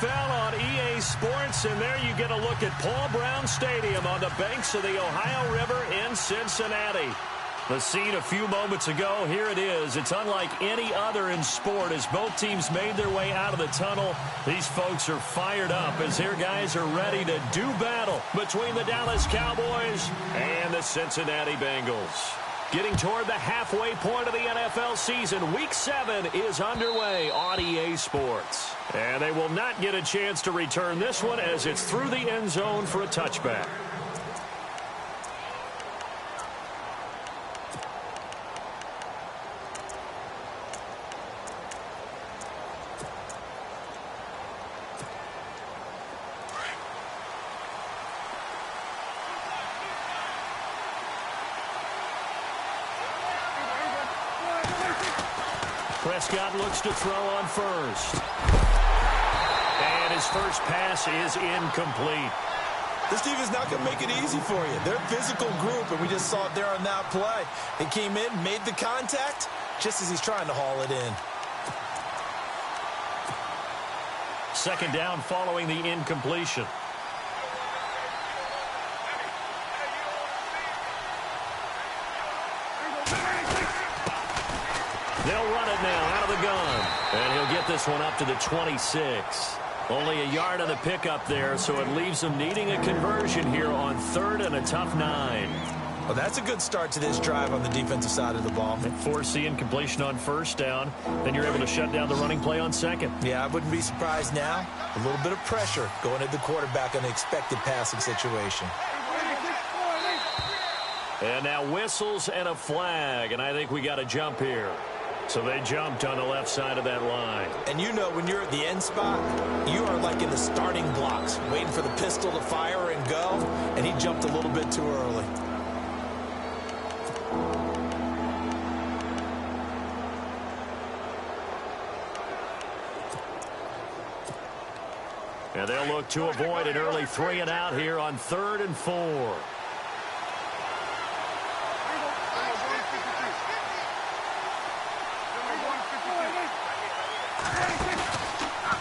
NFL on EA Sports, and there you get a look at Paul Brown Stadium on the banks of the Ohio River in Cincinnati. The scene a few moments ago, here it is. It's unlike any other in sport as both teams made their way out of the tunnel. These folks are fired up as their guys are ready to do battle between the Dallas Cowboys and the Cincinnati Bengals. Getting toward the halfway point of the NFL season, Week 7 is underway on EA Sports. And they will not get a chance to return this one as it's through the end zone for a touchback. Prescott looks to throw on first. And his first pass is incomplete. This defense is not going to make it easy for you. They're a physical group, and we just saw it there on that play. They came in, made the contact, just as he's trying to haul it in. Second down following the incompletion. They'll run it now out of the gun. And he'll get this one up to the 26. Only a yard on the pickup there, so it leaves them needing a conversion here on 3rd and a tough 9. Well, that's a good start to this drive on the defensive side of the ball. Force the incompletion on first down. Then you're able to shut down the running play on second. Yeah, I wouldn't be surprised now. A little bit of pressure going at the quarterback on the expected passing situation. And now whistles and a flag, and I think we got a jump here. So they jumped on the left side of that line. And you know when you're at the end spot, you are like in the starting blocks, waiting for the pistol to fire and go, and he jumped a little bit too early. And they'll look to avoid an early 3 and out here on 3rd and 4.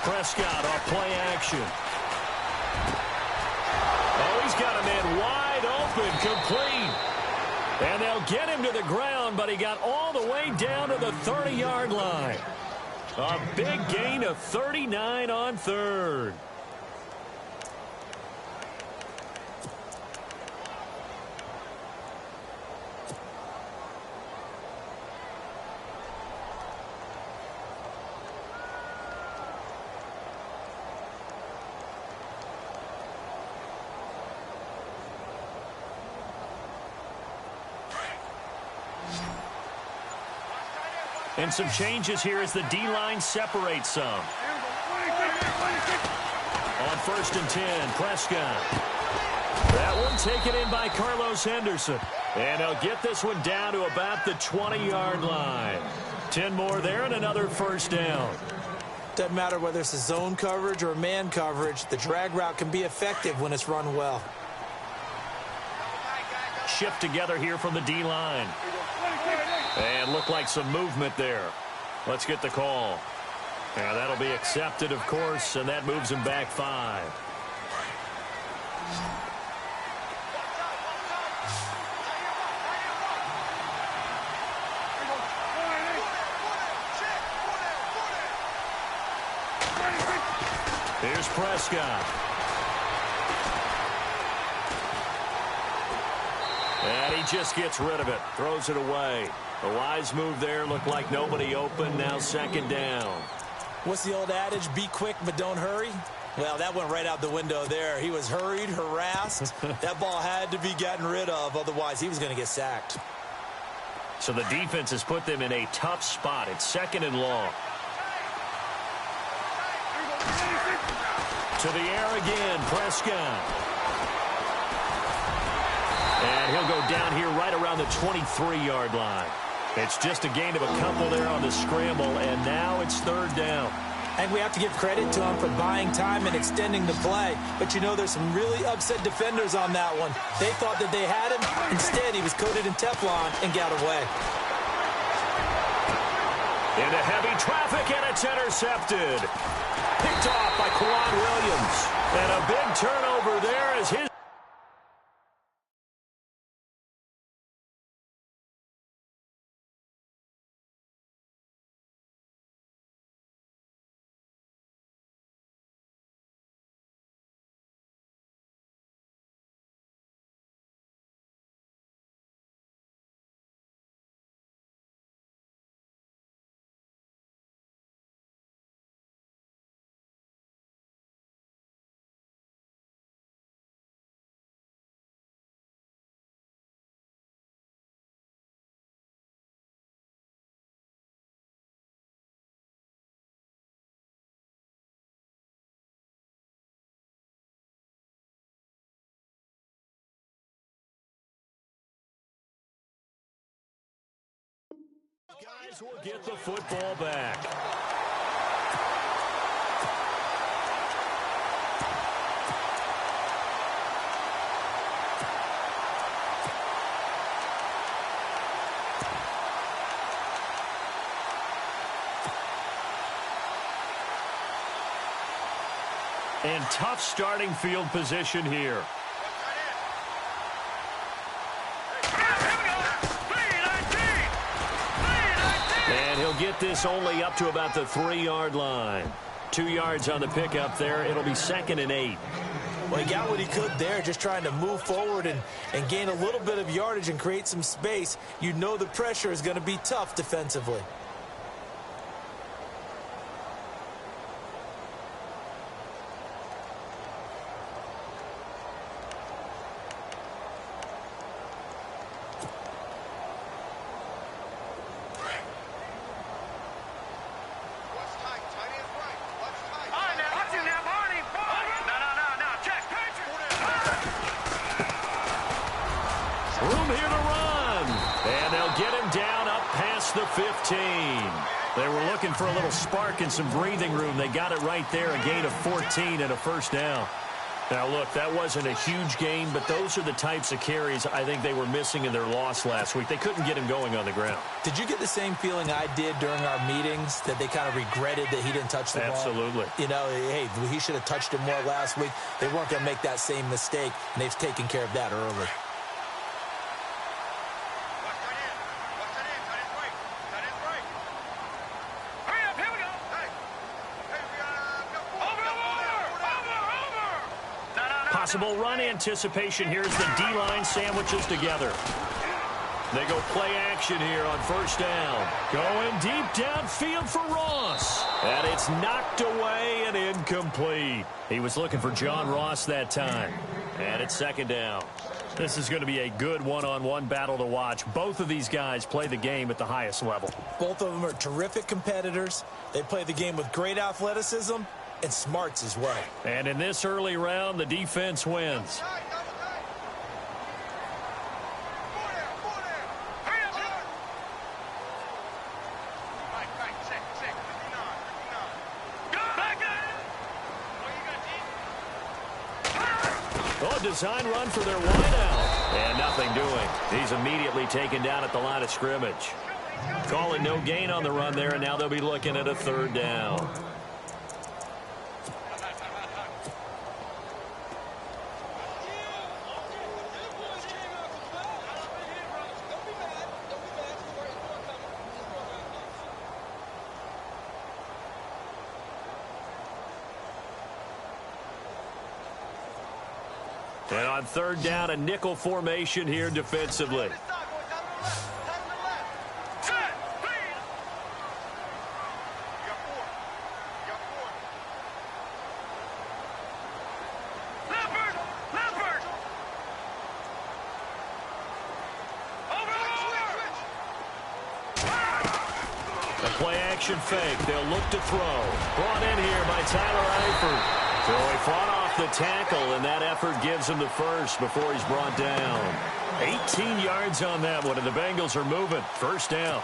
Prescott off play action. Oh, he's got a man wide open, complete. And they'll get him to the ground, but he got all the way down to the 30-yard line. A big gain of 39 on 3rd. And some changes here as the D-line separates some. On 1st and 10, Prescott. That one taken in by Carlos Henderson. And they'll get this one down to about the 20-yard line. 10 more there and another first down. Doesn't matter whether it's a zone coverage or a man coverage, the drag route can be effective when it's run well. Shift together here from the D-line. And look like some movement there. Let's get the call. And that'll be accepted, of course, and that moves him back 5. Here's Prescott. And he just gets rid of it. Throws it away. A wise move there. Looked like nobody open. Now 2nd down. What's the old adage? Be quick, but don't hurry. Well, that went right out the window there. He was hurried, harassed. That ball had to be gotten rid of. Otherwise, he was going to get sacked. So the defense has put them in a tough spot. It's 2nd and long. To the air again, Prescott. And he'll go down here right around the 23-yard line. It's just a gain of a couple there on the scramble, and now it's 3rd down. And we have to give credit to him for buying time and extending the play. But, you know, there's some really upset defenders on that one. They thought that they had him. Instead, he was coated in Teflon and got away. Into heavy traffic, and it's intercepted. Picked off by Kwan Williams. And a big turnover there as his... Guys will get the football back. And tough starting field position here. And he'll get this only up to about the 3-yard line. 2 yards on the pickup there. It'll be 2nd and 8. Well, he got what he could there, just trying to move forward and gain a little bit of yardage and create some space. You know the pressure is going to be tough defensively. Room here to run. And they'll get him down up past the 15. They were looking for a little spark and some breathing room. They got it right there, a gain of 14 and a first down. Now, look, that wasn't a huge gain, but those are the types of carries I think they were missing in their loss last week. They couldn't get him going on the ground. Did you get the same feeling I did during our meetings, that they kind of regretted that he didn't touch the ball? Absolutely. You know, hey, he should have touched it more last week. They weren't going to make that same mistake, and they've taken care of that early. Possible run anticipation. Here's the D-line sandwiches together. They go play action here on first down. Going deep downfield for Ross. And it's knocked away and incomplete. He was looking for John Ross that time. And it's 2nd down. This is going to be a good one-on-one battle to watch. Both of these guys play the game at the highest level. Both of them are terrific competitors. They play the game with great athleticism and smarts as well. And in this early round, the defense wins. Oh, design run for their wideout. And nothing doing. He's immediately taken down at the line of scrimmage. Calling no gain on the run there, and now they'll be looking at a 3rd down. And on 3rd down, a nickel formation here defensively. The play action fake. They'll look to throw. Brought in here by Tyler Eifert. So he fought off the tackle, and that effort gives him the first before he's brought down. 18 yards on that one, and the Bengals are moving. First down.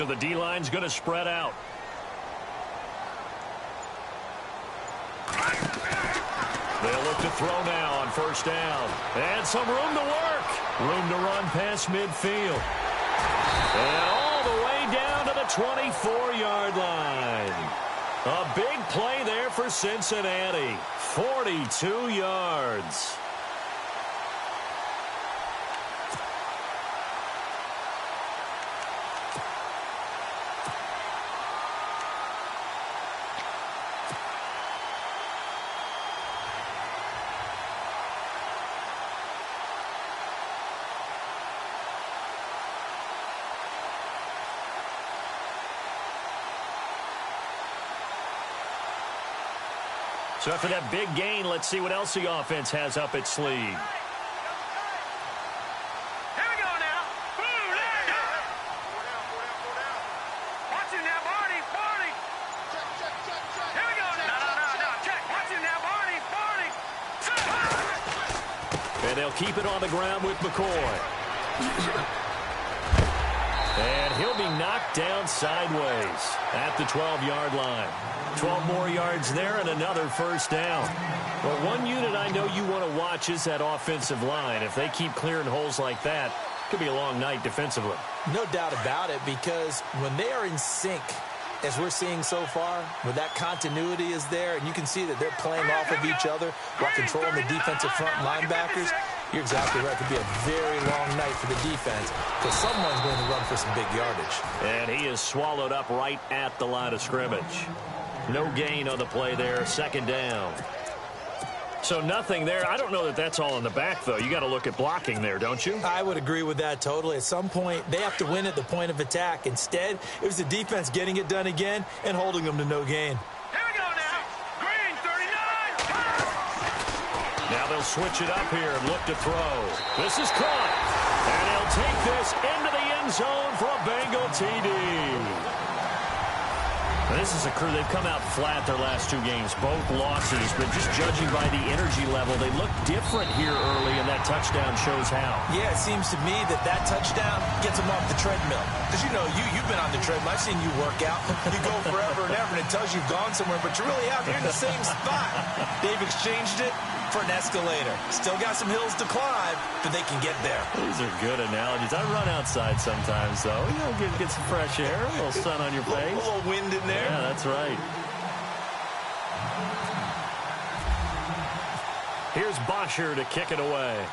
So the D-line's going to spread out. They'll look to throw now on first down. And some room to work. Room to run past midfield. And all the way down to the 24-yard line. A big play there for Cincinnati. 42 yards. So after that big gain, let's see what else the offense has up its sleeve. Here we go now. Watch it now, Barney. Here we go now. No. Check. Watch it now, Barney. And they'll keep it on the ground with McCoy. And he'll be knocked down sideways at the 12-yard line. 12 more yards there and another first down. Well, one unit I know you want to watch is that offensive line. If they keep clearing holes like that, it could be a long night defensively. No doubt about it, because when they are in sync, as we're seeing so far, when that continuity is there, and you can see that they're playing off of each other while controlling the defensive front linebackers, you're exactly right. It could be a very long night for the defense because someone's going to run for some big yardage. And he is swallowed up right at the line of scrimmage. No gain on the play there, second down. So nothing there. I don't know that that's all in the back, though. You got to look at blocking there, don't you? I would agree with that totally. At some point, they have to win at the point of attack. Instead, it was the defense getting it done again and holding them to no gain. Here we go now. Green, 39. Now they'll switch it up here and look to throw. This is caught. And he'll take this into the end zone for a Bengal TD. This is a crew. They've come out flat their last two games, both losses, but just judging by the energy level, they look different here early, and that touchdown shows how. Yeah, it seems to me that touchdown gets them off the treadmill. Because, you know, you've been on the treadmill. I've seen you work out. You go forever and ever, and it tells you've gone somewhere, but you're really out here in the same spot. They've exchanged it for an escalator. Still got some hills to climb, but they can get there. These are good analogies. I run outside sometimes, though. You know, get some fresh air, a little sun on your face. A little wind in there. Yeah, that's right. Here's Bosher to kick it away.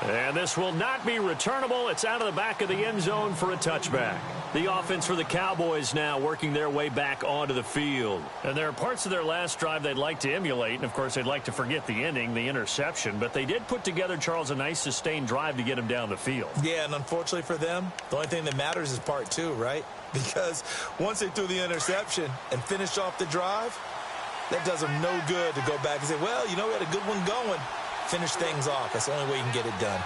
And this will not be returnable. It's out of the back of the end zone for a touchback. The offense for the Cowboys now working their way back onto the field. And there are parts of their last drive they'd like to emulate. And, of course, they'd like to forget the ending, the interception. But they did put together, Charles, a nice sustained drive to get them down the field. Yeah, and unfortunately for them, the only thing that matters is part two, right? Because once they threw the interception and finished off the drive, that does them no good to go back and say, well, you know, we had a good one going. Finish things off. That's the only way you can get it done.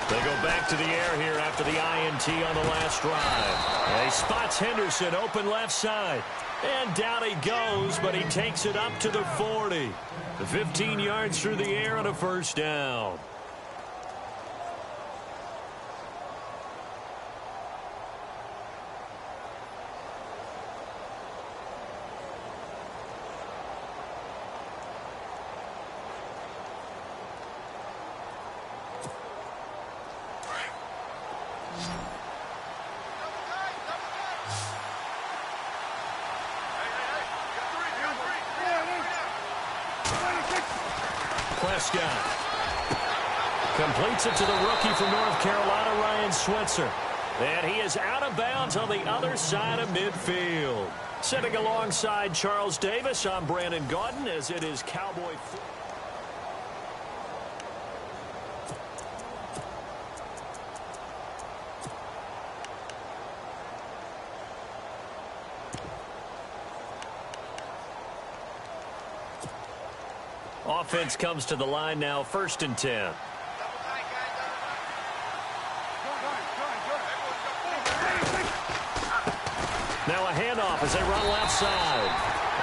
They go back to the air here after the INT on the last drive. And he spots Henderson open left side. And down he goes, but he takes it up to the 40. The 15 yards through the air on a first down. Prescott completes it to the rookie from North Carolina, Ryan Switzer. And he is out of bounds on the other side of midfield. Sitting alongside Charles Davis, I'm Brandon Gaudin as it is Cowboy football. Offense comes to the line now, 1st and 10. Now a handoff as they run left side.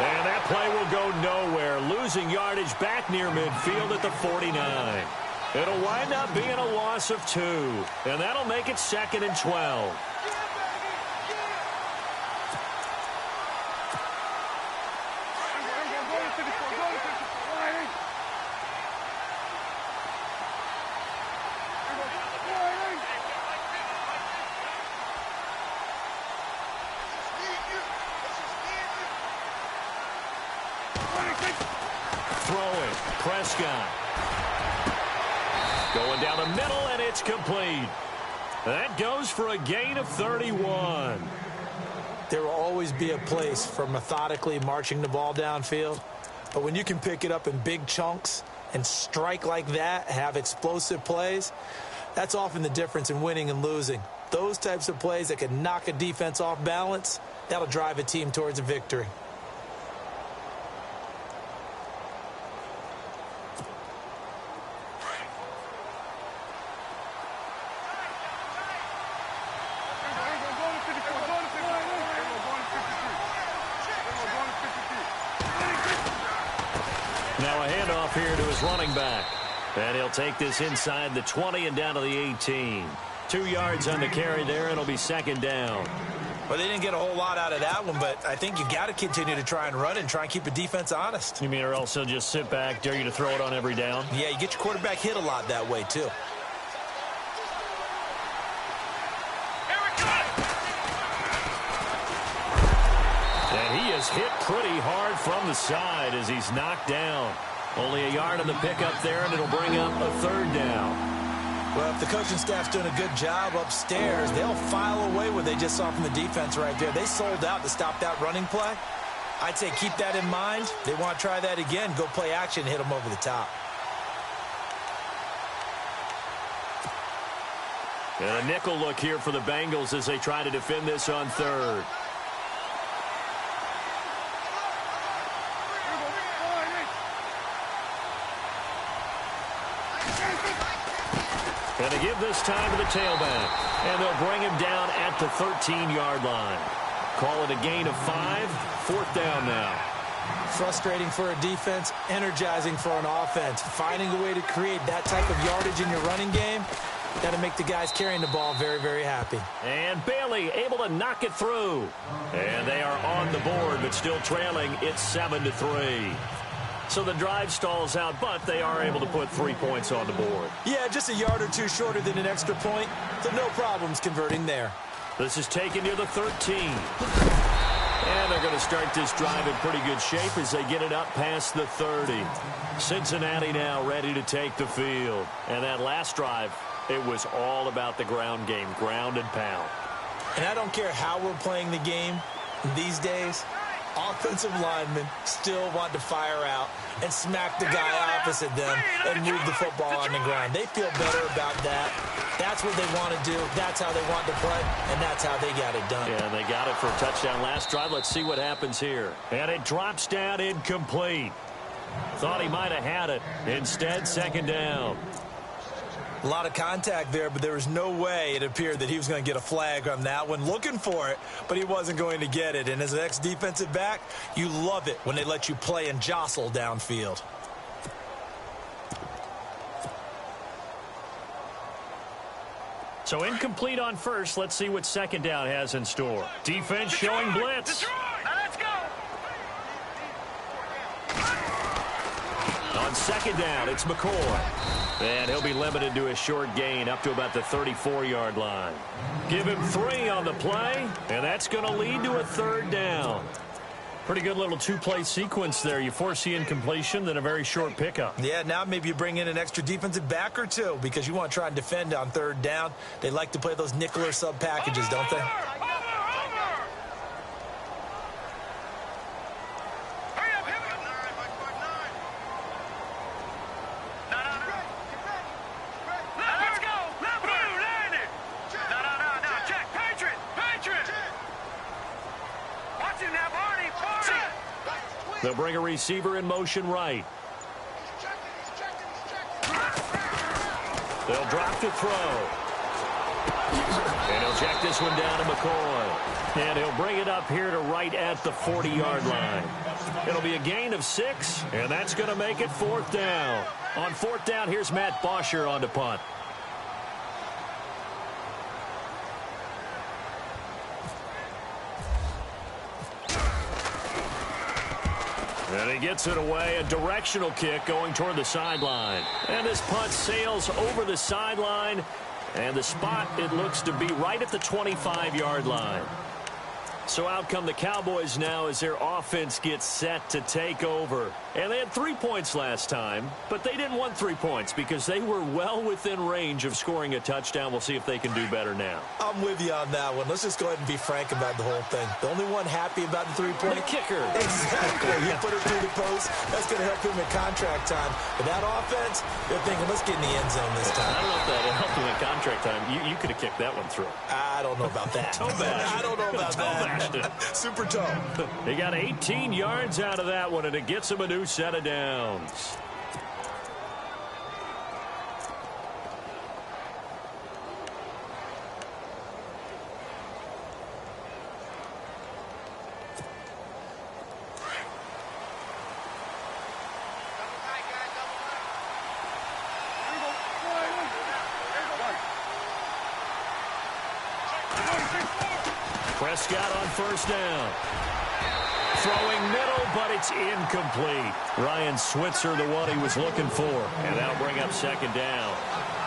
And that play will go nowhere, losing yardage back near midfield at the 49. It'll wind up being a loss of 2, and that'll make it 2nd and 12. Throwing, Prescott. Going down the middle, and it's complete. That goes for a gain of 31. There will always be a place for methodically marching the ball downfield. But when you can pick it up in big chunks and strike like that, have explosive plays, that's often the difference in winning and losing. Those types of plays that can knock a defense off balance, that'll drive a team towards a victory. Now a handoff here to his running back. And he'll take this inside the 20 and down to the 18. 2 yards on the carry there, and it'll be 2nd down. Well, they didn't get a whole lot out of that one, but I think you got to continue to try and run and try and keep the defense honest. You mean or else he'll just sit back, dare you to throw it on every down? Yeah, you get your quarterback hit a lot that way, too. And he is hit pretty hard from the side as he's knocked down. Only a yard on the pickup there, and it'll bring up a 3rd down. Well, if the coaching staff's doing a good job upstairs, they'll file away what they just saw from the defense right there. They sold out to stop that running play. I'd say keep that in mind. They want to try that again. Go play action, hit them over the top. And a nickel look here for the Bengals as they try to defend this on 3rd. And they give this time to the tailback. And they'll bring him down at the 13-yard line. Call it a gain of 5. 4th down now. Frustrating for a defense, energizing for an offense. Finding a way to create that type of yardage in your running game, that'll make the guys carrying the ball very, very happy. And Bailey able to knock it through. And they are on the board, but still trailing. It's 7-3. So the drive stalls out, but they are able to put 3 points on the board. Yeah, just a yard or two shorter than an extra point, so no problems converting there. This is taken near the 13. And they're going to start this drive in pretty good shape as they get it up past the 30. Cincinnati now ready to take the field. And that last drive, it was all about the ground game, ground and pound. And I don't care how we're playing the game these days, offensive linemen still want to fire out and smack the guy opposite them and move the football on the ground. They feel better about that. That's what they want to do. That's how they want to play, and that's how they got it done. Yeah, they got it for a touchdown last drive. Let's see what happens here. And it drops down incomplete. Thought he might have had it. Instead, 2nd down. A lot of contact there, but there was no way it appeared that he was going to get a flag on that one. Looking for it, but he wasn't going to get it. And as an ex-defensive back, you love it when they let you play and jostle downfield. So incomplete on first. Let's see what 2nd down has in store. Defense showing blitz. Let's go. On 2nd down, it's McCoy. And he'll be limited to a short gain up to about the 34-yard line. Give him 3 on the play, and that's going to lead to a 3rd down. Pretty good little 2-play sequence there. You foresee incompletion, then a very short pickup. Yeah, now maybe you bring in an extra defensive back or two because you want to try and defend on 3rd down. They like to play those nickel or sub packages, don't they? They'll bring a receiver in motion right. They'll drop to throw. And he'll check this one down to McCoy. And he'll bring it up here to right at the 40-yard line. It'll be a gain of 6, and that's going to make it 4th down. On 4th down, here's Matt Bosher on to punt. And he gets it away, a directional kick going toward the sideline. And this punt sails over the sideline, and the spot, it looks to be right at the 25-yard line. So out come the Cowboys now as their offense gets set to take over. And they had 3 points last time, but they didn't want 3 points because they were well within range of scoring a touchdown. We'll see if they can do better now. I'm with you on that one. Let's just go ahead and be frank about the whole thing. The only one happy about the 3-point. The kicker. Exactly. He put it through the post. That's going to help him in contract time. But that offense, they're thinking, let's get in the end zone this time. I don't know if that helped him in contract time. You could have kicked that one through. I don't know about that. I don't know about that. Super toe. They got 18 yards out of that one, and it gets them a new set of downs. Prescott on 1st down. Throwing middle, but it's incomplete. Ryan Switzer, the one he was looking for. And that'll bring up 2nd down.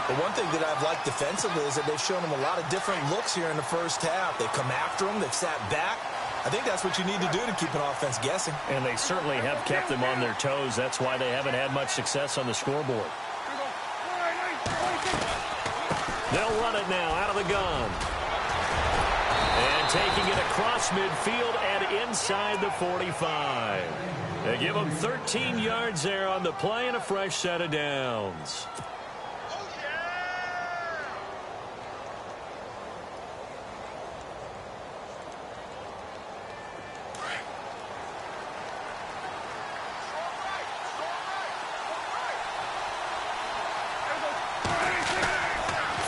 The one thing that I've liked defensively is that they've shown him a lot of different looks here in the first half. They've come after him. They've sat back. I think that's what you need to do to keep an offense guessing. And they certainly have kept them on their toes. That's why they haven't had much success on the scoreboard. They'll run it now out of the gun. And taking it across midfield and inside the 45. They give them 13 yards there on the play and a fresh set of downs.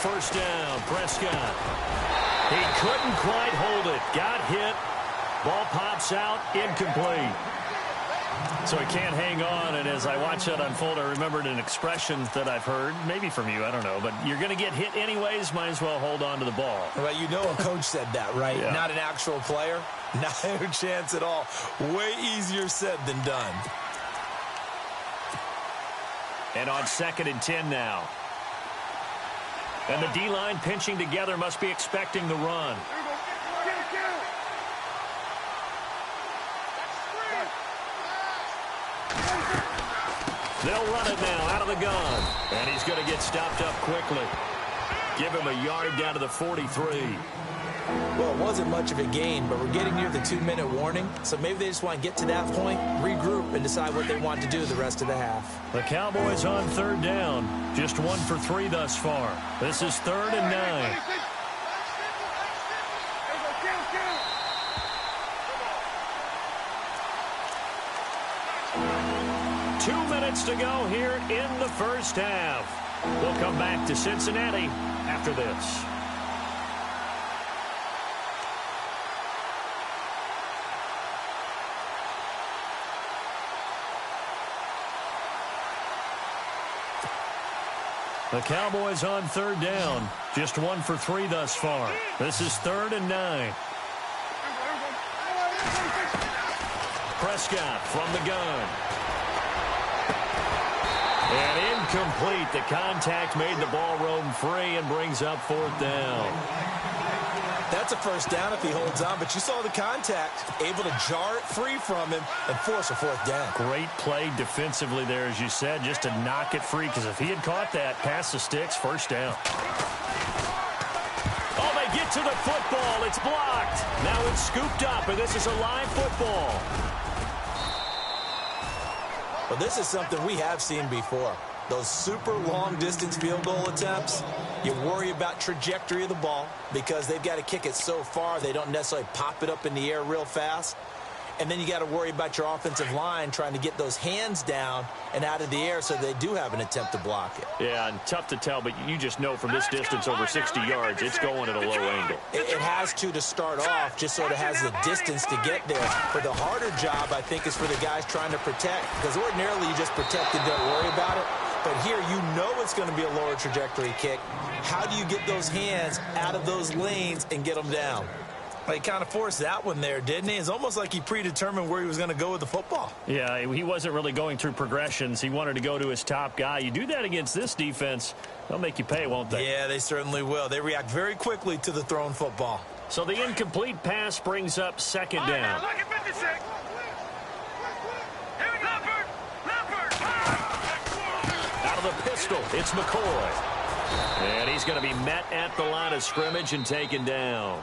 First down, Prescott. He couldn't quite hold it. Got hit. Ball pops out. Incomplete. So he can't hang on. And as I watch that unfold, I remembered an expression that I've heard, maybe from you, I don't know. But you're going to get hit anyways. Might as well hold on to the ball. Well, you know a coach said that, right? Yeah. Not an actual player. Not a chance at all. Way easier said than done. And on 2nd and 10 now. And the D-line pinching together, must be expecting the run. They'll run it now out of the gun. And he's going to get stopped up quickly. Give him a yard down to the 43. Well, it wasn't much of a gain, but we're getting near the 2-minute warning. So maybe they just want to get to that point, regroup, and decide what they want to do the rest of the half. The Cowboys on 3rd down. Just 1 for 3 thus far. This is 3rd and 9. Two minutes to go here in the first half. We'll come back to Cincinnati after this. The Cowboys on 3rd down. Just 1 for 3 thus far. This is 3rd and 9. Prescott from the gun. And incomplete. The contact made the ball roam free and brings up 4th down. That's a first down if he holds on, but you saw the contact, able to jar it free from him and force a 4th down. Great play defensively there, as you said, just to knock it free, because if he had caught that, past the sticks, 1st down. Oh, they get to the football. It's blocked. Now it's scooped up, and this is a live football. Well, this is something we have seen before. Those super long-distance field goal attempts, you worry about trajectory of the ball because they've got to kick it so far they don't necessarily pop it up in the air real fast. And then you got to worry about your offensive line trying to get those hands down and out of the air so they do have an attempt to block it. Yeah, and tough to tell, but you just know from this distance over 60 yards, it's going at a low angle. It has to start off just so it has the distance to get there. But the harder job, I think, is for the guys trying to protect. Because ordinarily you just protect and don't worry about it. But here you know it's going to be a lower trajectory kick. How do you get those hands out of those lanes and get them down? He kind of forced that one there, didn't he? It's almost like he predetermined where he was going to go with the football. Yeah, he wasn't really going through progressions. He wanted to go to his top guy. You do that against this defense, they'll make you pay, won't they? Yeah, they certainly will. They react very quickly to the thrown football. So the incomplete pass brings up second down. Look at 56. Here we go. Leopard. Out of the pistol, it's McCoy. And he's going to be met at the line of scrimmage and taken down.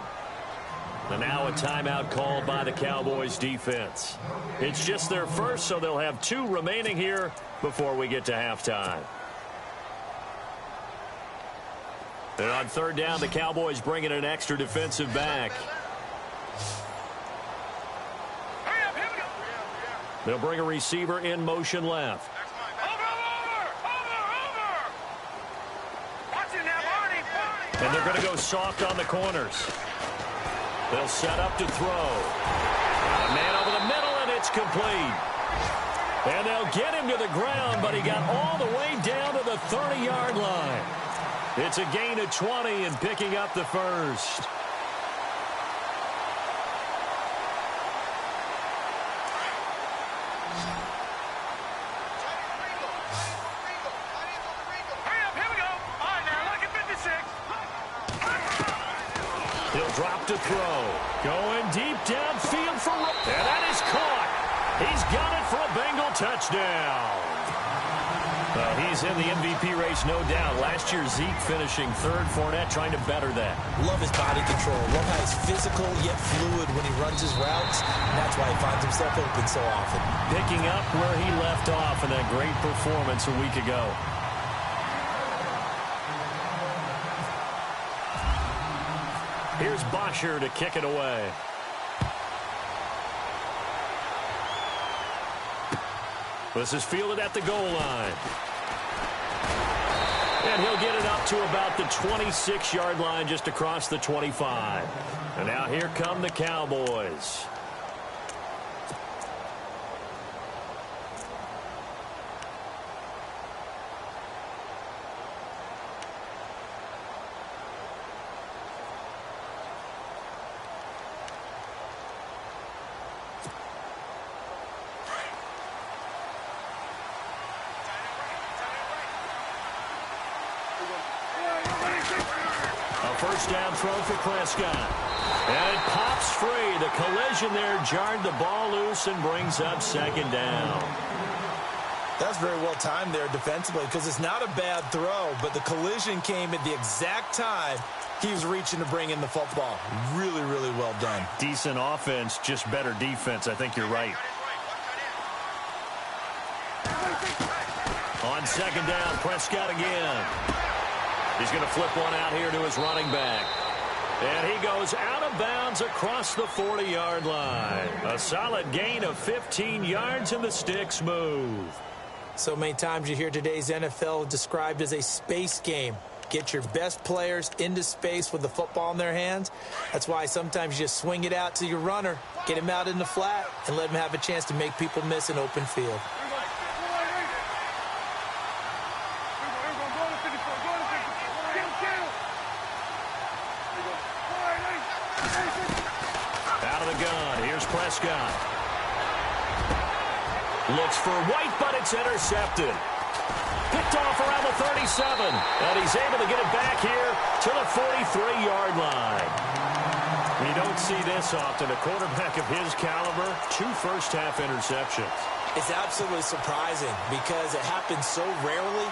And now a timeout called by the Cowboys defense. It's just their first, so they'll have 2 remaining here before we get to halftime. And on third down, the Cowboys bring in an extra defensive back. Hurry up, here we go. They'll bring a receiver in motion left. Over. Watch it now, Barney. And they're going to go soft on the corners. They'll set up to throw. A man over the middle, and it's complete. And they'll get him to the ground, but he got all the way down to the 30-yard line. It's a gain of 20 and picking up the first. Hurry up, here we go. All right, now look at 56. He'll drop to throw. Going deep downfield for... And that is caught. He's got it for a Bengal touchdown. He's in the MVP race, no doubt. Last year, Zeke finishing third. Fournette trying to better that. Love his body control. Love how he's physical yet fluid when he runs his routes. And that's why he finds himself open so often. Picking up where he left off in that great performance a week ago. Here's Bosher to kick it away. This is fielded at the goal line. And he'll get it up to about the 26-yard line, just across the 25. And now here come the Cowboys. First down throw for Prescott. And it pops free. The collision there jarred the ball loose and brings up second down. That's very well timed there defensively because it's not a bad throw, but the collision came at the exact time he was reaching to bring in the football. Really, really well done. Decent offense, just better defense. I think you're right. On second down, Prescott again. He's going to flip one out here to his running back. And he goes out of bounds across the 40-yard line. A solid gain of 15 yards, and the sticks move. So many times you hear today's NFL described as a space game. Get your best players into space with the football in their hands. That's why sometimes you just swing it out to your runner, get him out in the flat, and let him have a chance to make people miss an open field. Prescott looks for White, but it's intercepted. Picked off around the 37, and he's able to get it back here to the 43-yard line. You don't see this often. A quarterback of his caliber, 2 first-half interceptions. It's absolutely surprising because it happens so rarely.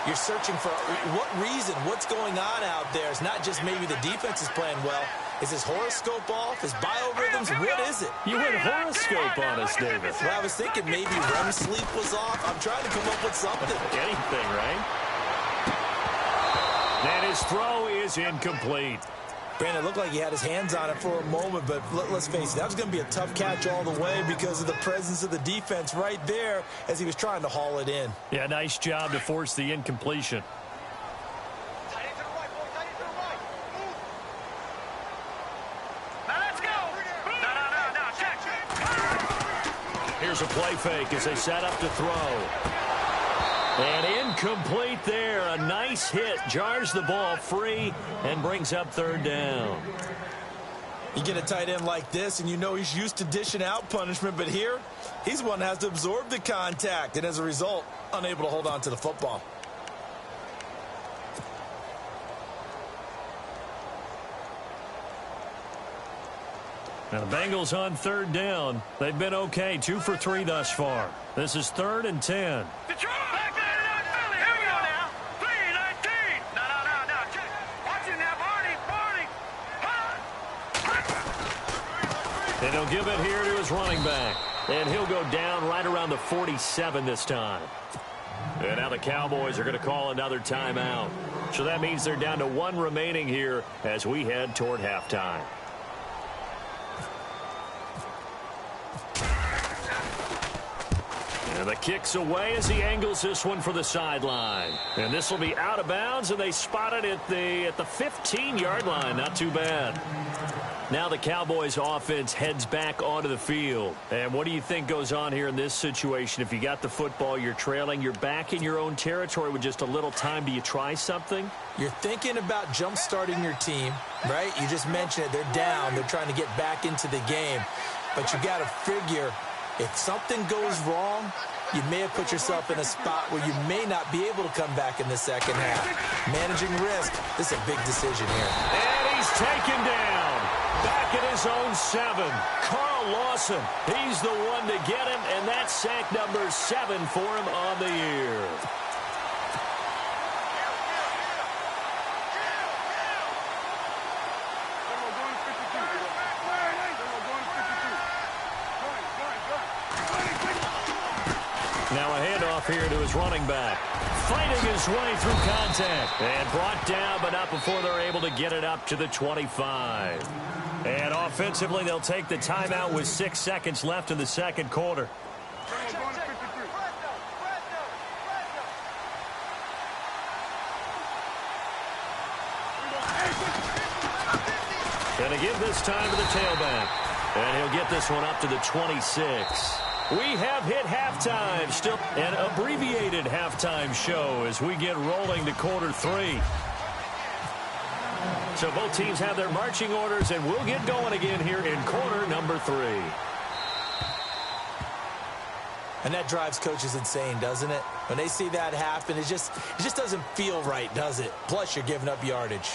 You're searching for what reason, what's going on out there. It's not just maybe the defense is playing well. Is his horoscope off? His biorhythms? What is it? You went horoscope on us, David. Well, I was thinking maybe REM sleep was off. I'm trying to come up with something. Anything, right? And his throw is incomplete. Brandon, it looked like he had his hands on it for a moment, but let's face it, that was going to be a tough catch all the way because of the presence of the defense right there as he was trying to haul it in. Yeah, nice job to force the incompletion. Here's a play fake as they set up to throw. And incomplete there. A nice hit. Jars the ball free and brings up third down. You get a tight end like this, and you know he's used to dishing out punishment, but here, he's one that has to absorb the contact, and as a result, unable to hold on to the football. Now the Bengals on third down. They've been okay, 2 for 3 thus far. This is 3rd and 10. Detroit! Here we go now. 3-19. No. Watch it now, Barney. And he'll give it here to his running back. And he'll go down right around the 47 this time. And now the Cowboys are going to call another timeout. So that means they're down to 1 remaining here as we head toward halftime. And the kick's away as he angles this one for the sideline. And this will be out of bounds, and they spot it at the 15-yard line. Not too bad. Now the Cowboys offense heads back onto the field. And what do you think goes on here in this situation? If you got the football, you're trailing, you're back in your own territory with just a little time. Do you try something? You're thinking about jump-starting your team, right? You just mentioned it. They're down. They're trying to get back into the game. But you got to figure if something goes wrong, you may have put yourself in a spot where you may not be able to come back in the second half. Managing risk, this is a big decision here. And he's taken down. Back at his own 7. Carl Lawson, he's the one to get him, and that's sack number 7 for him on the year. Now a handoff here to his running back. Fighting his way through contact. And brought down, but not before they're able to get it up to the 25. And offensively, they'll take the timeout with 6 seconds left in the second quarter. Gonna give this time to the tailback. And he'll get this one up to the 26. We have hit halftime, still an abbreviated halftime show as we get rolling to quarter 3. So both teams have their marching orders, and we'll get going again here in quarter number 3. And that drives coaches insane, doesn't it? When they see that happen, it just doesn't feel right, does it? Plus, you're giving up yardage.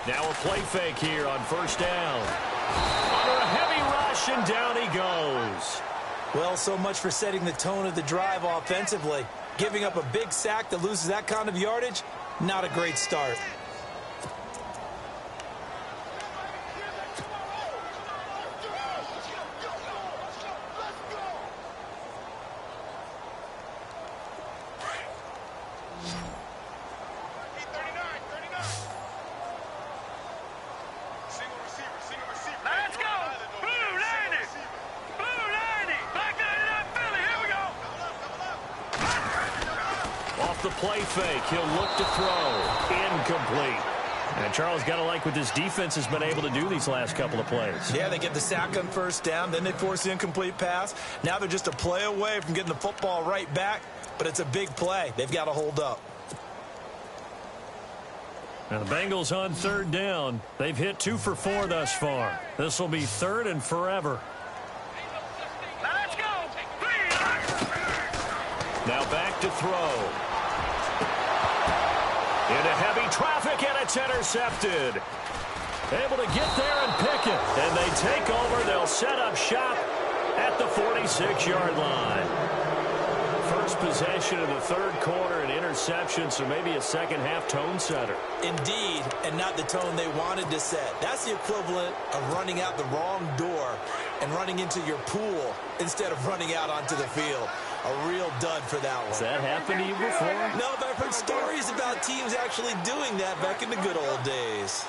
Now a play fake here on first down. Under a heavy rush, and down he goes. Well, so much for setting the tone of the drive offensively. Giving up a big sack that loses that kind of yardage, not a great start. The play fake. He'll look to throw. Incomplete. And Charles, got to like what this defense has been able to do these last couple of plays. Yeah, they get the sack on first down, then they force the incomplete pass. Now they're just a play away from getting the football right back, but it's a big play. They've got to hold up. And the Bengals on third down. They've hit 2 for 4 thus far. This will be 3rd and forever. Let's go. Now back to throw. Into heavy traffic, and it's intercepted. Able to get there and pick it. And they take over. They'll set up shop at the 46-yard line. first possession of the third quarter, an interception, so maybe a second-half tone setter. Indeed, and not the tone they wanted to set. That's the equivalent of running out the wrong door and running into your pool instead of running out onto the field. A real dud for that one. Has that happened to you before? No, but I've heard stories about teams actually doing that back in the good old days.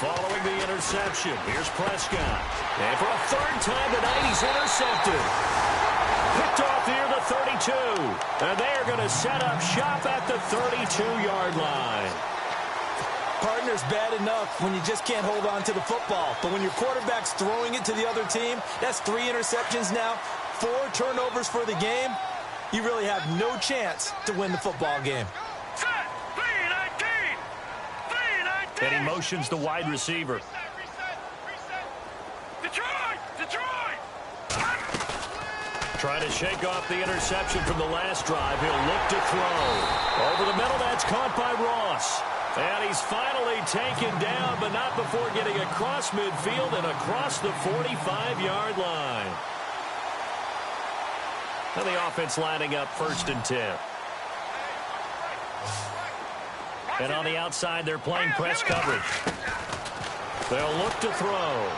Following the interception, here's Prescott. And for a third time tonight, he's intercepted. Picked off near the 32. And they're going to set up shop at the 32-yard line. Partner's bad enough when you just can't hold on to the football. But when your quarterback's throwing it to the other team, that's 3 interceptions now, 4 turnovers for the game. You really have no chance to win the football game. And he motions the wide receiver. Detroit! Trying to shake off the interception from the last drive. He'll look to throw. Over the middle, that's caught by Ross. And he's finally taken down, but not before getting across midfield and across the 45-yard line. And the offense lining up 1st and 10. And on the outside, they're playing press coverage. They'll look to throw.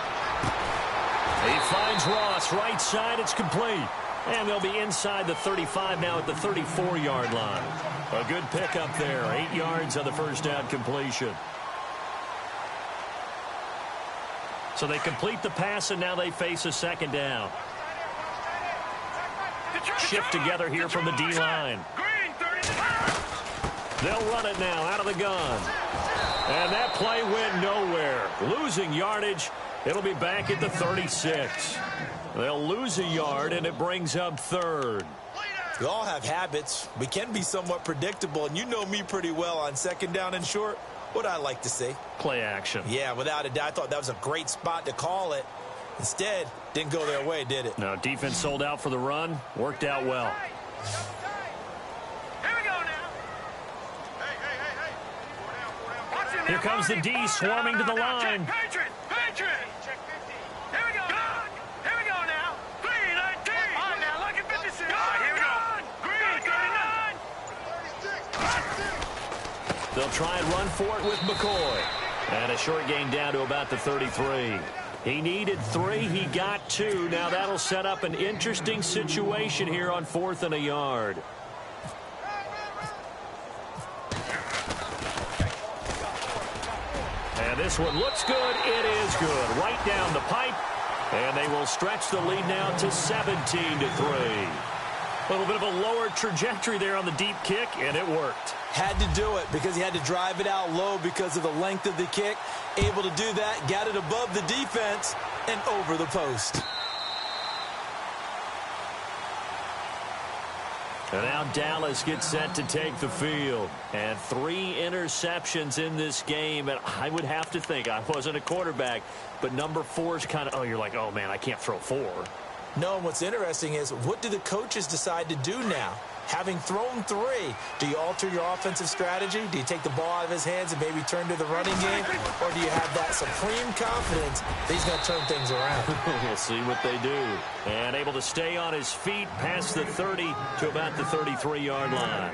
He finds Ross, right side, it's complete. And they'll be inside the 35 now at the 34-yard line. A good pickup there, 8 yards on the first down completion. So they complete the pass, and now they face a second down. Shift together here from the D-line. They'll run it now out of the gun. And that play went nowhere. Losing yardage. It'll be back at the 36. They'll lose a yard, and it brings up 3rd. We all have habits. We can be somewhat predictable, and you know me pretty well on 2nd down and short. What I like to say. Play action. Yeah, without a doubt. I thought that was a great spot to call it. Instead, didn't go their way, did it? No, defense sold out for the run. Worked out well. Here comes the D swarming to the line. Patriot! Here we go. Here we go now. 3-19. On now, look at 56. Here we go. Green 39. They'll try and run for it with McCoy. And a short gain down to about the 33. He needed 3. He got 2. Now that'll set up an interesting situation here on 4th and a yard. And this one looks good. It is good. Right down the pipe. And they will stretch the lead now to 17-3. A little bit of a lower trajectory there on the deep kick, and it worked. Had to do it because he had to drive it out low because of the length of the kick. Able to do that, got it above the defense, and over the post. And now Dallas gets set to take the field. And 3 interceptions in this game. And I would have to think, I wasn't a quarterback, but number 4 is kind of, oh, you're like, oh, man, I can't throw 4. No, what's interesting is what do the coaches decide to do now? Having thrown 3, do you alter your offensive strategy? Do you take the ball out of his hands and maybe turn to the running game? Or do you have that supreme confidence that he's going to turn things around? We'll see what they do. And able to stay on his feet past the 30 to about the 33-yard line.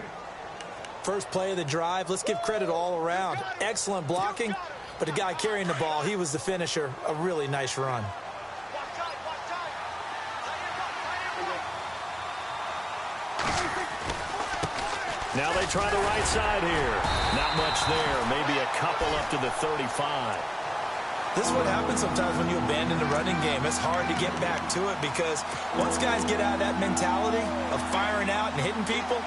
First play of the drive, let's give credit all around. Excellent blocking, but the guy carrying the ball, he was the finisher. A really nice run. Now they try the right side here. Not much there. Maybe a couple up to the 35. This is what happens sometimes when you abandon the running game. It's hard to get back to it because once guys get out of that mentality of firing out and hitting people,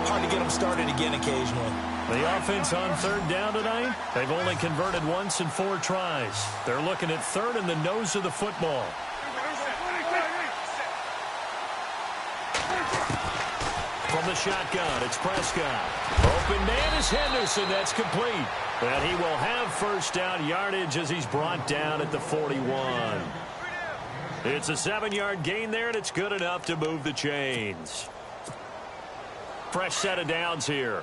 hard to get them started again occasionally. The offense on 3rd down tonight, they've only converted once in 4 tries. They're looking at 3rd in the nose of the football. From the shotgun, it's Prescott. Open man is Henderson. That's complete. And he will have first down yardage as he's brought down at the 41. It's a 7-yard gain there, and it's good enough to move the chains. Fresh set of downs here.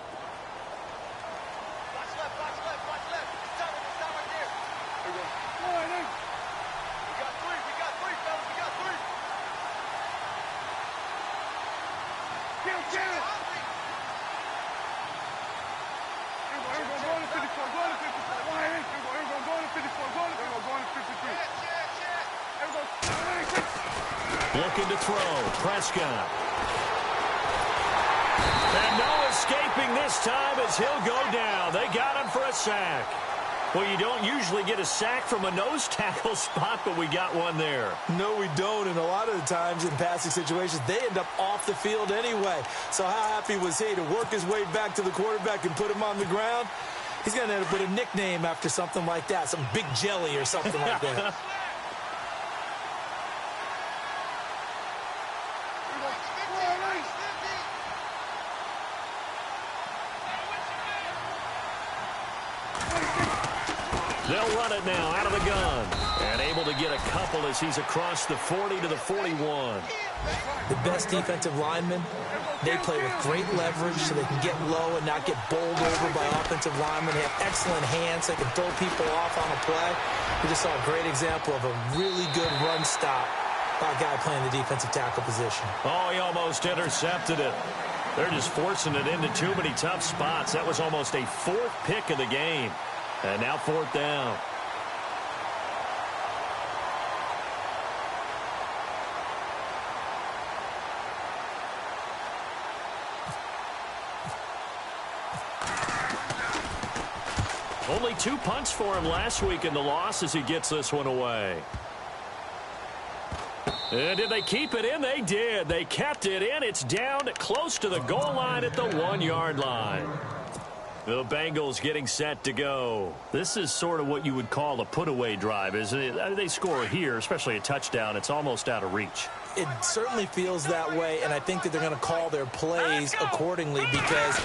Looking to throw. Prescott. And no escaping this time as he'll go down. They got him for a sack. Well, you don't usually get a sack from a nose tackle spot, but we got one there. No, we don't, and a lot of the times in passing situations, they end up off the field anyway. So how happy was he to work his way back to the quarterback and put him on the ground? He's going to end up with a nickname after something like that, some Big Jelly or something like that. They'll run it now out of the gun. And able to get a couple as he's across the 40 to the 41. The best defensive linemen, they play with great leverage so they can get low and not get bowled over by offensive linemen. They have excellent hands. They can throw people off on a play. We just saw a great example of a really good run stop by a guy playing the defensive tackle position. Oh, he almost intercepted it. They're just forcing it into too many tough spots. That was almost a fourth pick of the game. And now fourth down. Only 2 punts for him last week in the loss as he gets this one away. And did they keep it in? They did. They kept it in. It's down close to the goal line at the 1-yard line. The Bengals getting set to go. This is sort of what you would call a put-away drive, isn't it? They score here, especially a touchdown. It's almost out of reach. It certainly feels that way, and I think that they're going to call their plays accordingly because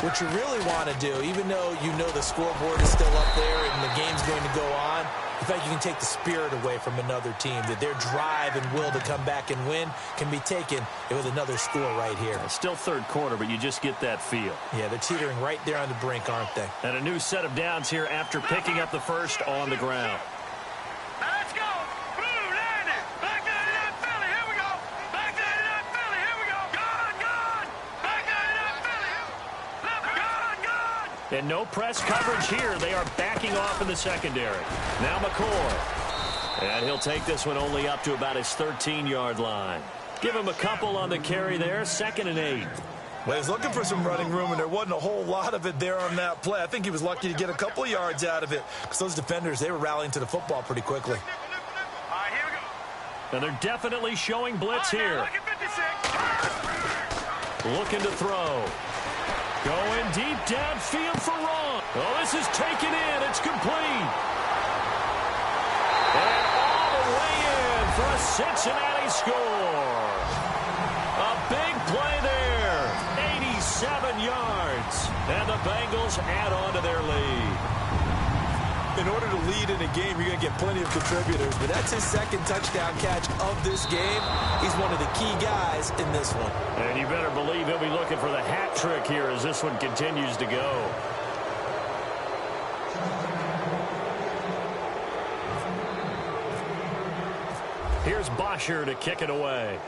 what you really want to do, even though you know the scoreboard is still up there and the game's going to go on, in fact, you can take the spirit away from another team, that their drive and will to come back and win can be taken with another score right here. Still third quarter, but you just get that feel. Yeah, they're teetering right there on the brink, aren't they? And a new set of downs here after picking up the first on the ground. Let's go. Blue landing. Back to that Philly. Here we go. Back to that Philly. Here we go. Gone. Back to that Philly. Gone. And no press coverage here. They are backing off in the secondary. Now McCoy. And he'll take this one only up to about his 13-yard line. Give him a couple on the carry there. 2nd and 8. Well, he's looking for some running room, and there wasn't a whole lot of it there on that play. I think he was lucky to get a couple yards out of it because those defenders, they were rallying to the football pretty quickly. All right, here we go. And they're definitely showing blitz here. Looking to throw. Going deep downfield for Ron. Oh, this is taken in. It's complete. And all the way in for a Cincinnati score. A big play there. 87 yards. And the Bengals add on to their lead. In order to lead in a game, you're going to get plenty of contributors, but that's his second touchdown catch of this game. He's one of the key guys in this one. And you better believe he'll be looking for the hat trick here as this one continues to go. Here's Bosher to kick it away.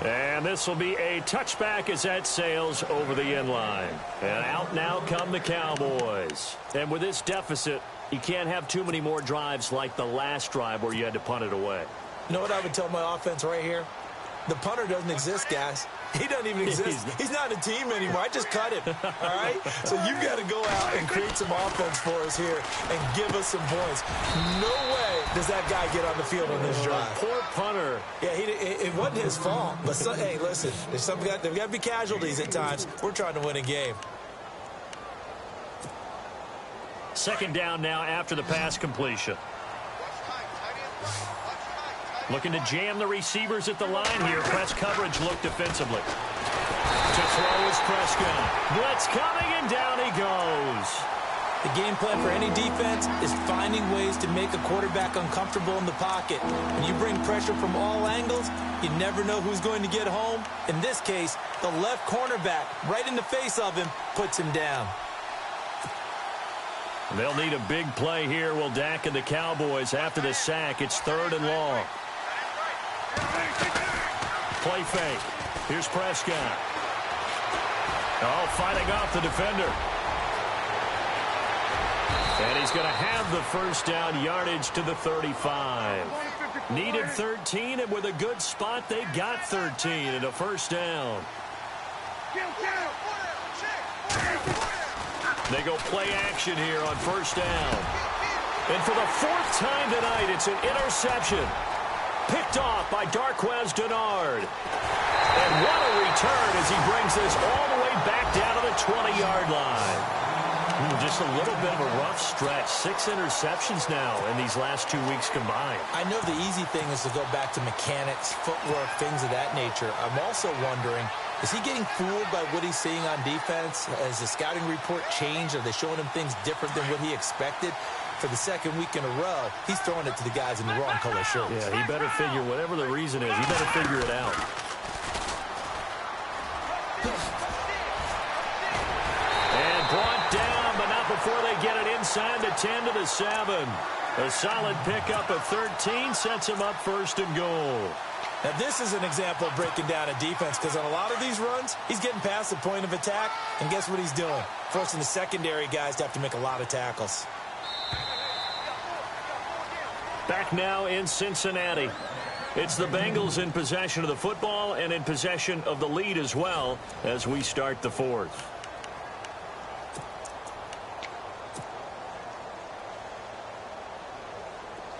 And this will be a touchback as that sails over the end line. And out now come the Cowboys. And with this deficit, you can't have too many more drives like the last drive where you had to punt it away. You know what I would tell my offense right here? The punter doesn't exist, guys. He doesn't even exist. He's not a team anymore. I just cut him, all right? So you've got to go out and create some offense for us here and give us some points. No way does that guy get on the field on this drive. Poor punter. Yeah, it wasn't his fault. But, hey, listen, there's got to be casualties at times. We're trying to win a game. 2nd down now after the pass completion. Looking to jam the receivers at the line here. Press coverage look defensively. To throw is Prescott. Blitz coming, and down he goes. The game plan for any defense is finding ways to make a quarterback uncomfortable in the pocket. When you bring pressure from all angles, you never know who's going to get home. In this case, the left cornerback, right in the face of him, puts him down. They'll need a big play here. Will Dak and the Cowboys after the sack. It's 3rd and long. Play fake. Here's Prescott. Oh, fighting off the defender. And he's going to have the first down, yardage to the 35. Needed 13, and with a good spot, they got 13 and a first down. They go play action here on first down. And for the 4th time tonight, it's an interception. Picked off by Darquez Dennard. And what a return as he brings this all the way back down to the 20-yard line. Just a little bit of a rough stretch. 6 interceptions now in these last 2 weeks combined. I know the easy thing is to go back to mechanics, footwork, things of that nature. I'm also wondering, is he getting fooled by what he's seeing on defense? Has the scouting report changed? Are they showing him things different than what he expected? For the 2nd week in a row, he's throwing it to the guys in the wrong color shirts. Yeah, he better figure, whatever the reason is, he better figure it out. And brought down, but not before they get it inside the 10 to the 7. A solid pickup of 13 sets him up 1st and goal. Now, this is an example of breaking down a defense, because on a lot of these runs, he's getting past the point of attack, and guess what he's doing? Forcing the secondary guys to have to make a lot of tackles. Back now in Cincinnati. It's the Bengals in possession of the football and in possession of the lead as well as we start the 4th.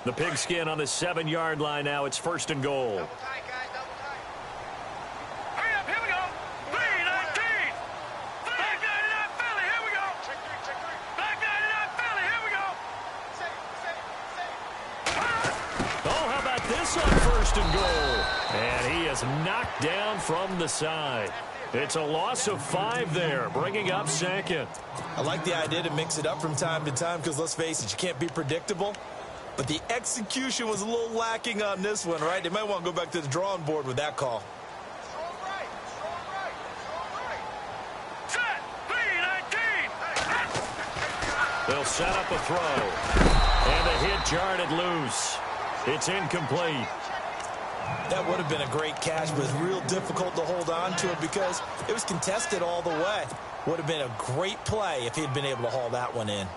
The pigskin on the 7-yard line now. It's 1st and goal. Hurry up, here we go. 3-19. Back 99 Philly, here we go. Back 99 Philly, here we go. Oh, how about this on 1st and goal? And he is knocked down from the side. It's a loss of 5 there, bringing up 2nd. I like the idea to mix it up from time to time, because let's face it, you can't be predictable. But the execution was a little lacking on this one, right? They might want to go back to the drawing board with that call. Set. 3-19. They'll set up a throw. And the hit jarred it loose. It's incomplete. That would have been a great catch, but it's real difficult to hold on to it because it was contested all the way. Would have been a great play if he'd been able to haul that one in.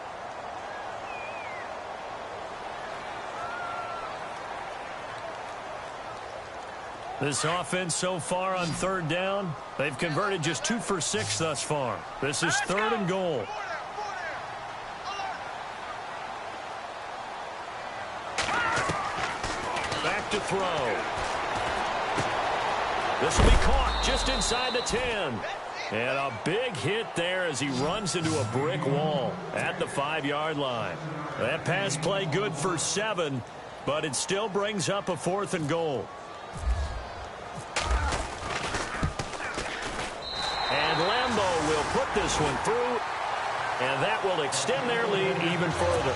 This offense so far on 3rd down, they've converted just 2 for 6 thus far. This is 3rd and goal. Back to throw. This will be caught just inside the 10. And a big hit there as he runs into a brick wall at the 5-yard line. That pass play good for 7, but it still brings up a 4th and goal. And Lambeau will put this one through, and that will extend their lead even further.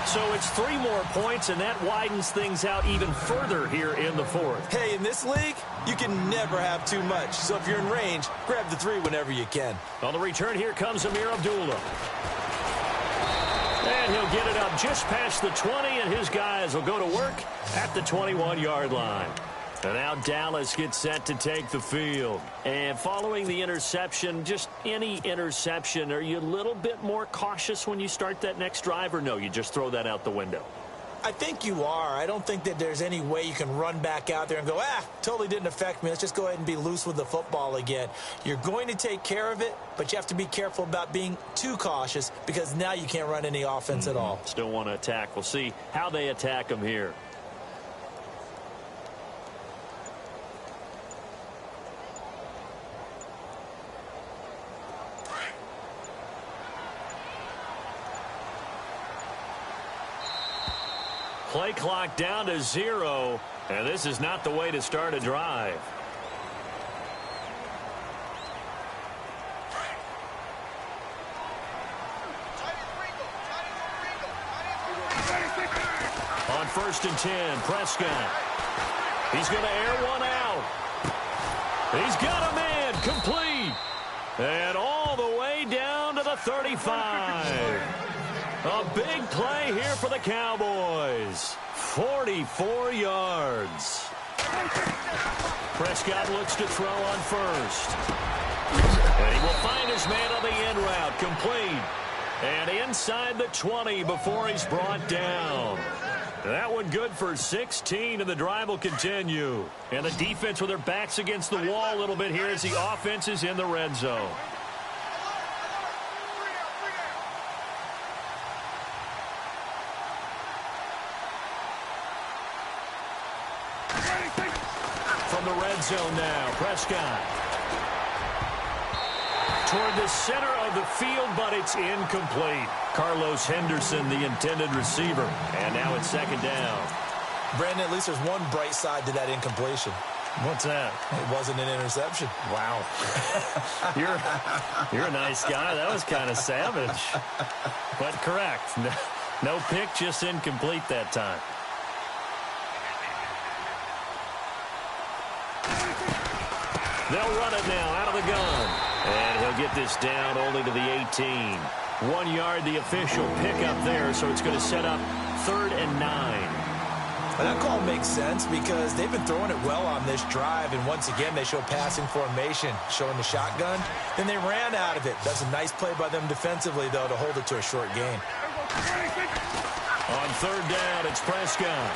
So it's 3 more points, and that widens things out even further here in the 4th. Hey, in this league, you can never have too much. So if you're in range, grab the 3 whenever you can. On the return, here comes Amir Abdullah. And he'll get it up just past the 20, and his guys will go to work at the 21-yard line. And now Dallas gets set to take the field. And following the interception, just any interception, are you a little bit more cautious when you start that next drive, or no, you just throw that out the window? I think you are. I don't think that there's any way you can run back out there and go, totally didn't affect me. Let's just go ahead and be loose with the football again. You're going to take care of it, but you have to be careful about being too cautious because now you can't run any offense at all. Still want to attack. We'll see how they attack them here. Play clock down to 0, and this is not the way to start a drive. On 1st and 10, Prescott. He's going to air one out. He's got a man complete. And all the way down to the 35. A big play here for the Cowboys. 44 yards. Prescott looks to throw on first. And he will find his man on the end route. Complete. And inside the 20 before he's brought down. That one good for 16, and the drive will continue. And the defense with their backs against the wall a little bit here as the offense is in the red zone. From the red zone now, Prescott. Toward the center of the field, but it's incomplete. Carlos Henderson, the intended receiver. And now it's second down. Brandon, at least there's one bright side to that incompletion. What's that? It wasn't an interception. Wow. You're a nice guy. That was kind of savage. But correct. No pick, just incomplete that time. They'll run it now out of the gun. And he'll get this down only to the 18. 1 yard, the official pickup there, so it's going to set up 3rd and 9. And that call makes sense because they've been throwing it well on this drive, and once again they show passing formation, showing the shotgun. Then they ran out of it. That's a nice play by them defensively, though, to hold it to a short gain. On 3rd down, it's Prescott.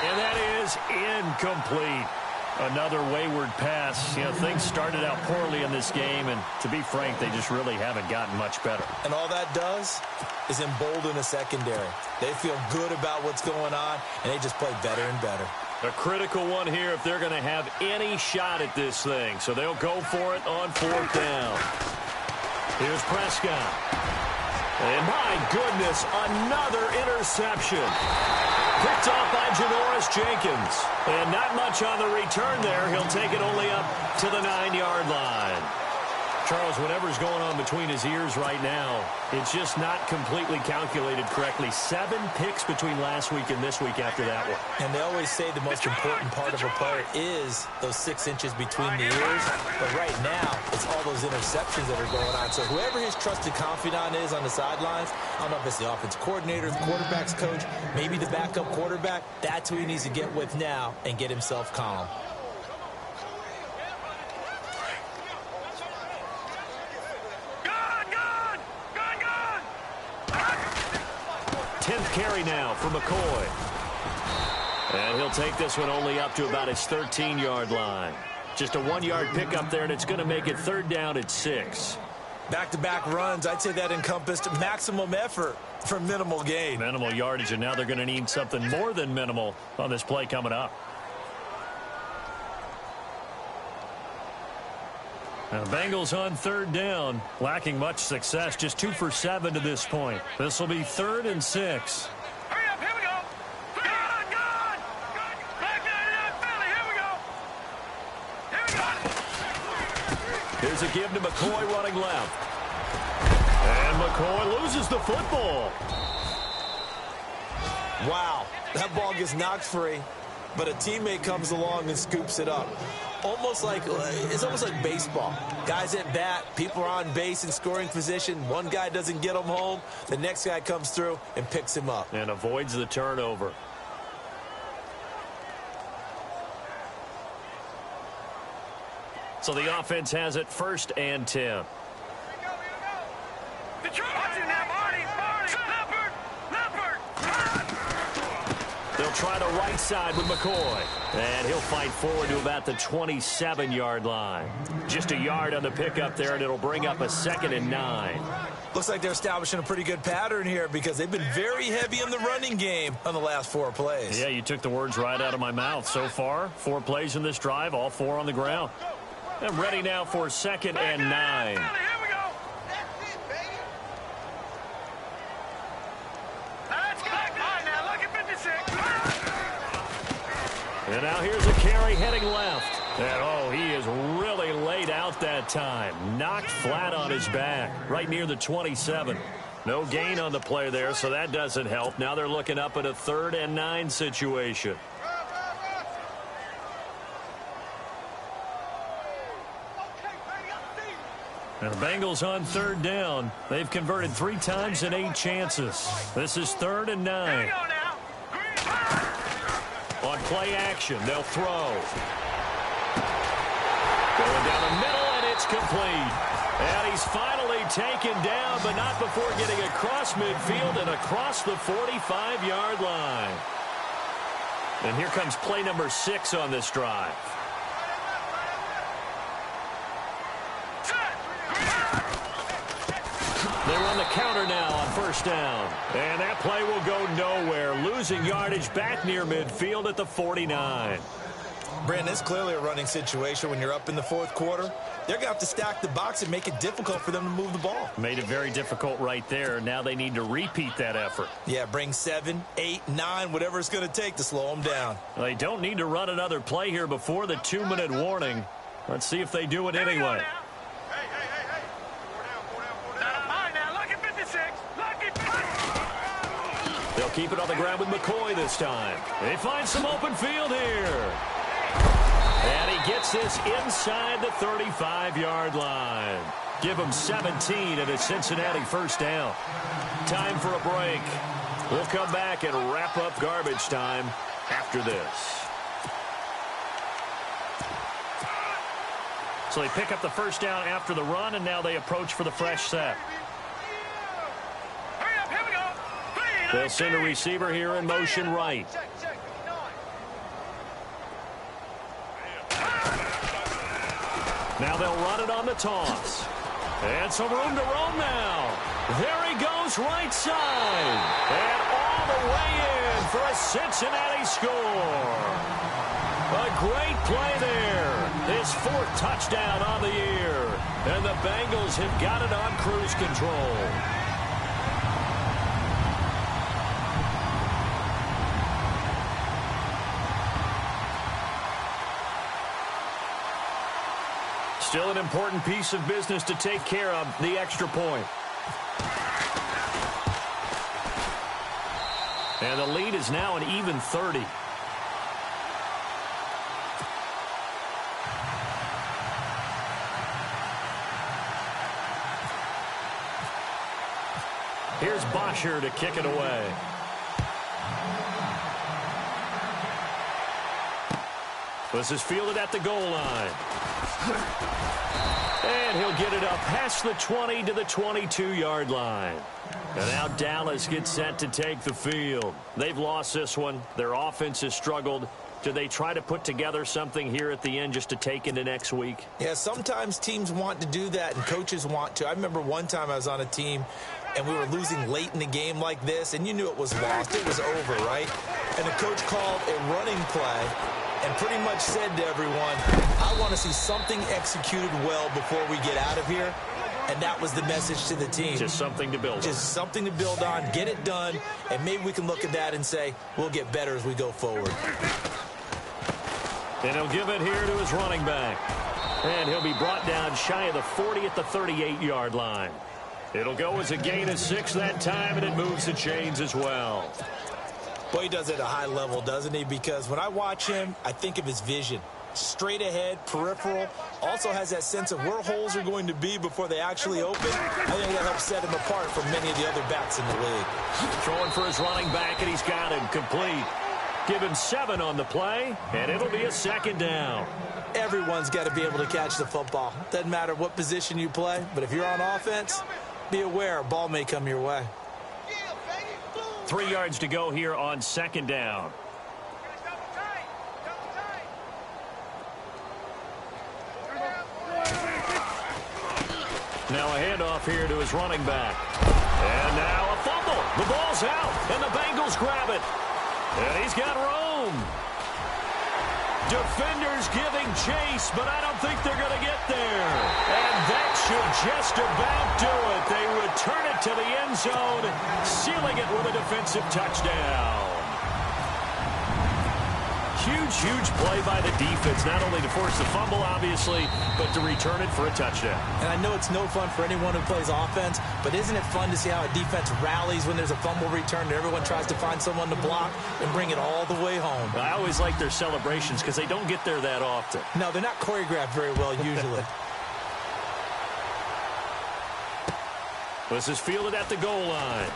And that is incomplete. Another wayward pass. You know, things started out poorly in this game, and to be frank, they just really haven't gotten much better. And all that does is embolden a secondary. They feel good about what's going on, and they just play better and better. A critical one here if they're going to have any shot at this thing. So they'll go for it on 4th down. Here's Prescott. And my goodness, another interception. Picked off by Janoris Jenkins. And not much on the return there. He'll take it only up to the 9-yard line. Charles, whatever's going on between his ears right now, it's just not completely calculated correctly. 7 picks between last week and this week after that one. And they always say the most important part of a player is those 6 inches between the ears. But right now, it's all those interceptions that are going on. So whoever his trusted confidant is on the sidelines, I don't know if it's the offense coordinator, the quarterback's coach, maybe the backup quarterback, that's who he needs to get with now and get himself calm. 10th carry now for McCoy. And he'll take this one only up to about his 13-yard line. Just a 1-yard pickup there, and it's going to make it 3rd down at 6. Back-to-back runs, I'd say that encompassed maximum effort for minimal gain. Minimal yardage, and now they're going to need something more than minimal on this play coming up. Now, Bengals on 3rd down, lacking much success, just 2 for 7 to this point. This will be 3rd and 6. Hurry up, here we go. Good. Back there to that Philly, here we go. Here's a give to McCoy running left. And McCoy loses the football. Wow, that ball gets knocked free, but a teammate comes along and scoops it up. It's almost like baseball. Guys at bat, people are on base in scoring position. One guy doesn't get him home. The next guy comes through and picks him up. And avoids the turnover. So the offense has it 1st and 10. Detroit, watch it now, Marty. Leopard. They'll try the right side with McCoy. And he'll fight forward to about the 27-yard line. Just a yard on the pickup there, and it'll bring up a 2nd and 9. Looks like they're establishing a pretty good pattern here because they've been very heavy in the running game on the last 4 plays. Yeah, you took the words right out of my mouth. So far, 4 plays in this drive, all 4 on the ground. I'm ready now for 2nd and 9. And now here's a carry heading left. And, he is really laid out that time. Knocked flat on his back, right near the 27. No gain on the play there, so that doesn't help. Now they're looking up at a 3rd and 9 situation. And the Bengals on third down. They've converted 3 times in 8 chances. This is 3rd and 9. On play action, they'll throw. Going down the middle, and it's complete. And he's finally taken down, but not before getting across midfield and across the 45-yard line. And here comes play number 6 on this drive. They run the counter now on first down. And that play will go nowhere. Losing yardage back near midfield at the 49. Brandon, it's clearly a running situation when you're up in the 4th quarter. They're going to have to stack the box and make it difficult for them to move the ball. Made it very difficult right there. Now they need to repeat that effort. Yeah, bring 7, 8, 9, whatever it's going to take to slow them down. They don't need to run another play here before the 2-minute warning. Let's see if they do it anyway. They'll keep it on the ground with McCoy this time. They find some open field here. And he gets this inside the 35-yard line. Give him 17 at a Cincinnati first down. Time for a break. We'll come back and wrap up garbage time after this. So they pick up the first down after the run, and now they approach for the fresh set. They'll send a receiver here in motion right. Now they'll run it on the toss. And some room to roam now. There he goes right side. And all the way in for a Cincinnati score. A great play there. His 4th touchdown on the year. And the Bengals have got it on cruise control. Still an important piece of business to take care of, the extra point. And the lead is now an even 30. Here's Bosher to kick it away. This is fielded at the goal line. And he'll get it up past the 20 to the 22-yard line. And now Dallas gets set to take the field. They've lost this one. Their offense has struggled. Do they try to put together something here at the end just to take into next week? Yeah, sometimes teams want to do that and coaches want to. I remember one time I was on a team and we were losing late in the game like this, and you knew it was lost. It was over, right? And the coach called a running play and pretty much said to everyone, I want to see something executed well before we get out of here. And that was the message to the team. Just something to build on. Just something to build on, get it done, and maybe we can look at that and say, we'll get better as we go forward. And he'll give it here to his running back. And he'll be brought down shy of the 40 at the 38-yard line. It'll go as a gain of 6 that time, and it moves the chains as well. Boy, he does it at a high level, doesn't he? Because when I watch him, I think of his vision. Straight ahead, peripheral, also has that sense of where holes are going to be before they actually open. I think that helps set him apart from many of the other backs in the league. Throwing for his running back, and he's got him complete. Give him 7 on the play, and it'll be a 2nd down. Everyone's got to be able to catch the football. Doesn't matter what position you play, but if you're on offense, be aware a ball may come your way. 3 yards to go here on 2nd down. Now a handoff here to his running back. And now a fumble. The ball's out, and the Bengals grab it. And he's got room. Defenders giving chase, but I don't think they're going to get there. And that should just about do it. They return it to the end zone, sealing it with a defensive touchdown. Huge, huge play by the defense, not only to force the fumble, obviously, but to return it for a touchdown. And I know it's no fun for anyone who plays offense, but isn't it fun to see how a defense rallies when there's a fumble return and everyone tries to find someone to block and bring it all the way home? I always like their celebrations because they don't get there that often. No, they're not choreographed very well usually. This is fielded at the goal line.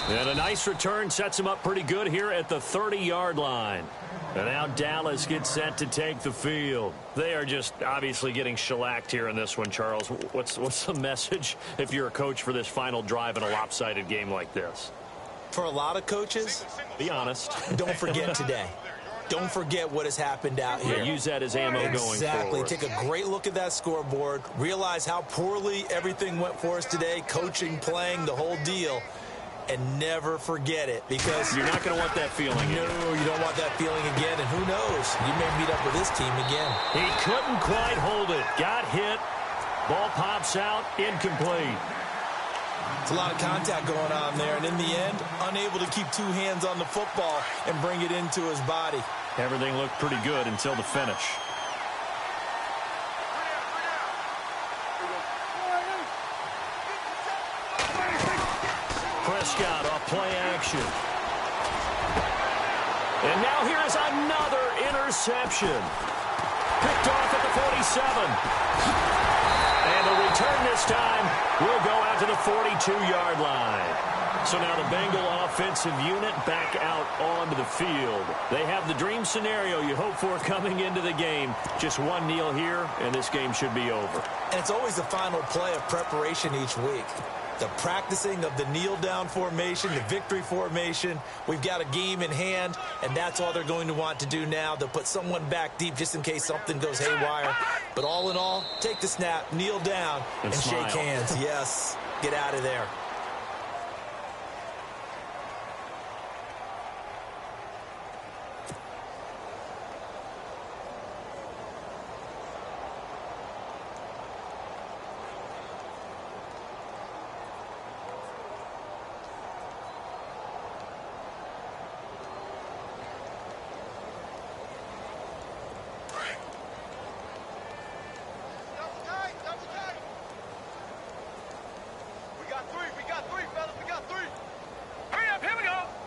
And a nice return sets him up pretty good here at the 30-yard line. And now Dallas gets set to take the field. They are just obviously getting shellacked here in this one, Charles. What's the message if you're a coach for this final drive in a lopsided game like this? For a lot of coaches, be honest. Don't forget today. Don't forget what has happened out here. Yeah, use that as ammo going forward. Exactly. Take a great look at that scoreboard. Realize how poorly everything went for us today. Coaching, playing, the whole deal. And never forget it, because you're not going to want that feeling again. No, you don't want that feeling again. And who knows? You may meet up with this team again. He couldn't quite hold it. Got hit. Ball pops out. Incomplete. It's a lot of contact going on there, and in the end, unable to keep two hands on the football and bring it into his body. Everything looked pretty good until the finish. Prescott off play action. And now here is another interception. Picked off at the 47. And the return this time will go out to the 42-yard line. So now the Bengal offensive unit back out onto the field. They have the dream scenario you hope for coming into the game. Just one kneel here, and this game should be over. And it's always the final play of preparation each week. The practicing of the kneel-down formation, the victory formation. We've got a game in hand, and that's all they're going to want to do now. They'll put someone back deep just in case something goes haywire. But all in all, take the snap, kneel down, and shake hands. Yes, get out of there. Hurry up, here we go.